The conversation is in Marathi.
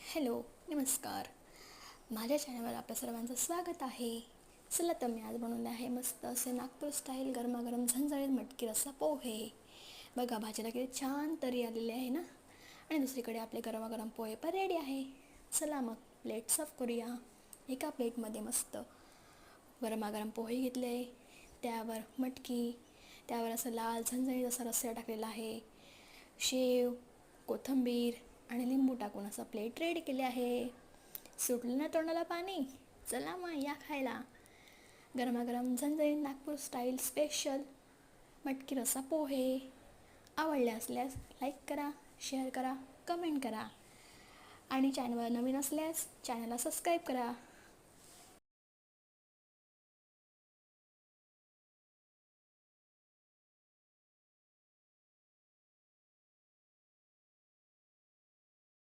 हॅलो, नमस्कार. माझ्या चॅनलवर आपल्या सर्वांचं स्वागत आहे. चला तर मी आज बनवले आहे मस्त असे नागपूर स्टाईल गरमागरम झणझणीत मटकी रस्सा पोहे. बघा भाजीला किती छान तरी आलेली आहे ना. आणि दुसरीकडे आपले गरमागरम पोहे पण रेडी आहे. चला मग प्लेट सर्व करूया. एका प्लेटमध्ये मस्त गरमागरम पोहे घेतले, त्यावर मटकी, त्यावर असं लाल झणझणीत असा रस्सा टाकलेला आहे, शेव, कोथिंबीर आणि लिंबू टाकून असं प्लेट रेडी केले आहे. सुटलं ना तोंडाला पाणी? चला मग या खायला गरमागरम झणझणीत नागपूर स्टाईल स्पेशल मटकी रस्सा पोहे. आवडले असल्यास लाईक करा, शेअर करा, कमेंट करा आणि चॅनलवर नवीन असल्यास चॅनलला सबस्क्राईब करा.